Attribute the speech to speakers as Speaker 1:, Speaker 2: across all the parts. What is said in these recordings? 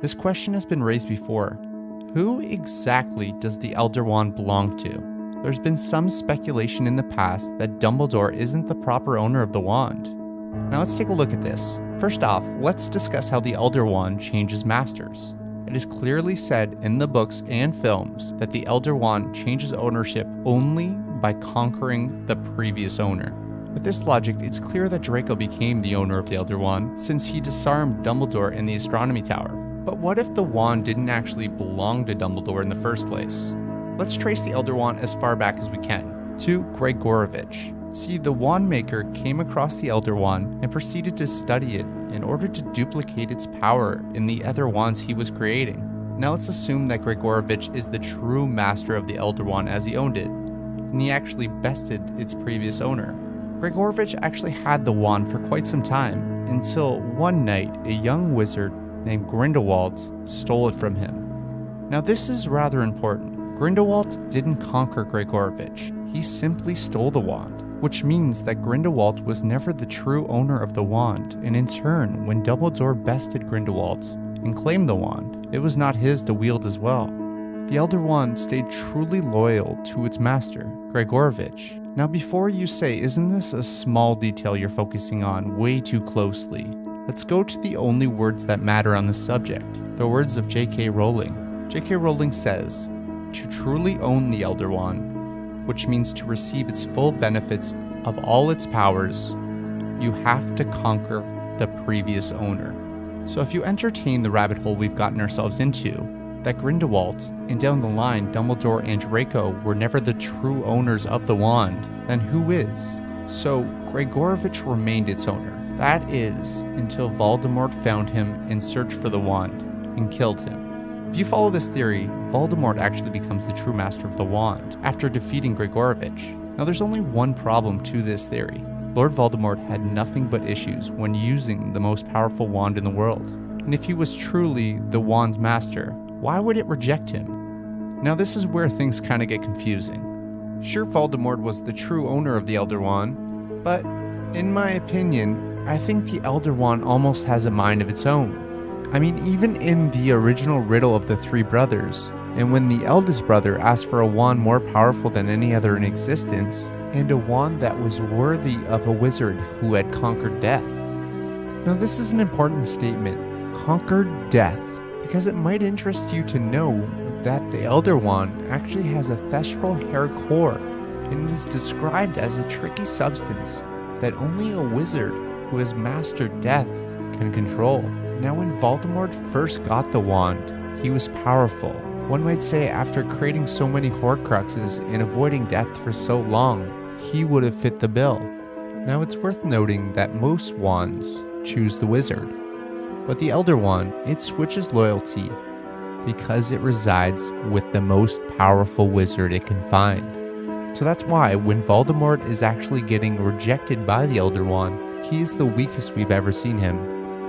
Speaker 1: This question has been raised before. Who exactly does the Elder Wand belong to? There's been some speculation in the past that Dumbledore isn't the proper owner of the wand. Now let's take a look at this. First off, let's discuss how the Elder Wand changes masters. It is clearly said in the books and films that the Elder Wand changes ownership only by conquering the previous owner. With this logic, it's clear that Draco became the owner of the Elder Wand since he disarmed Dumbledore in the Astronomy Tower. But what if the wand didn't actually belong to Dumbledore in the first place? Let's trace the Elder Wand as far back as we can, to Gregorovitch. See, the wand maker came across the Elder Wand and proceeded to study it in order to duplicate its power in the other wands he was creating. Now let's assume that Gregorovitch is the true master of the Elder Wand as he owned it, and he actually bested its previous owner. Gregorovitch actually had the wand for quite some time, until one night a young wizard named Grindelwald stole it from him. Now this is rather important. Grindelwald didn't conquer Gregorovitch, he simply stole the wand, which means that Grindelwald was never the true owner of the wand, and in turn, when Dumbledore bested Grindelwald and claimed the wand, it was not his to wield as well. The Elder Wand stayed truly loyal to its master, Gregorovitch. Now before you say, isn't this a small detail you're focusing on way too closely? Let's go to the only words that matter on this subject, the words of J.K. Rowling. J.K. Rowling says, "To truly own the Elder Wand, which means to receive its full benefits of all its powers, you have to conquer the previous owner." So if you entertain the rabbit hole we've gotten ourselves into, that Grindelwald and down the line Dumbledore and Draco were never the true owners of the wand, then who is? So Gregorovitch remained its owner. That is, until Voldemort found him and searched for the wand and killed him. If you follow this theory, Voldemort actually becomes the true master of the wand after defeating Gregorovitch. Now there's only one problem to this theory. Lord Voldemort had nothing but issues when using the most powerful wand in the world. And if he was truly the wand's master, why would it reject him? Now this is where things kind of get confusing. Sure, Voldemort was the true owner of the Elder Wand, but in my opinion, I think the Elder Wand almost has a mind of its own. I mean, even in the original riddle of the three brothers, and when the eldest brother asked for a wand more powerful than any other in existence, and a wand that was worthy of a wizard who had conquered death. Now this is an important statement, conquered death, because it might interest you to know that the Elder Wand actually has a thestral hair core, and it is described as a tricky substance that only a wizard who has mastered death can control. Now when Voldemort first got the wand, he was powerful. One might say after creating so many Horcruxes and avoiding death for so long, he would have fit the bill. Now it's worth noting that most wands choose the wizard, but the Elder Wand, it switches loyalty because it resides with the most powerful wizard it can find. So that's why when Voldemort is actually getting rejected by the Elder Wand, he is the weakest we've ever seen him,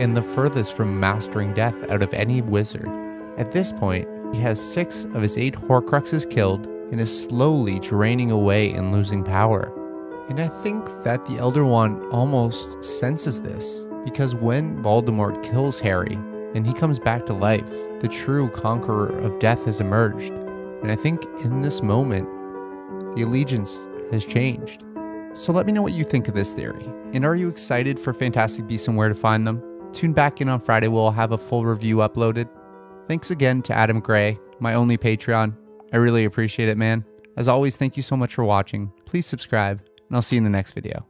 Speaker 1: and the furthest from mastering death out of any wizard. At this point, he has 6 of his 8 Horcruxes killed and is slowly draining away and losing power. And I think that the Elder Wand almost senses this, because when Voldemort kills Harry and he comes back to life, the true conqueror of death has emerged. And I think in this moment, the allegiance has changed. So let me know what you think of this theory. And are you excited for Fantastic Beasts and where to find them? Tune back in on Friday, we'll have a full review uploaded. Thanks again to Adam Gray, my only Patreon. I really appreciate it, man. As always, thank you so much for watching. Please subscribe, and I'll see you in the next video.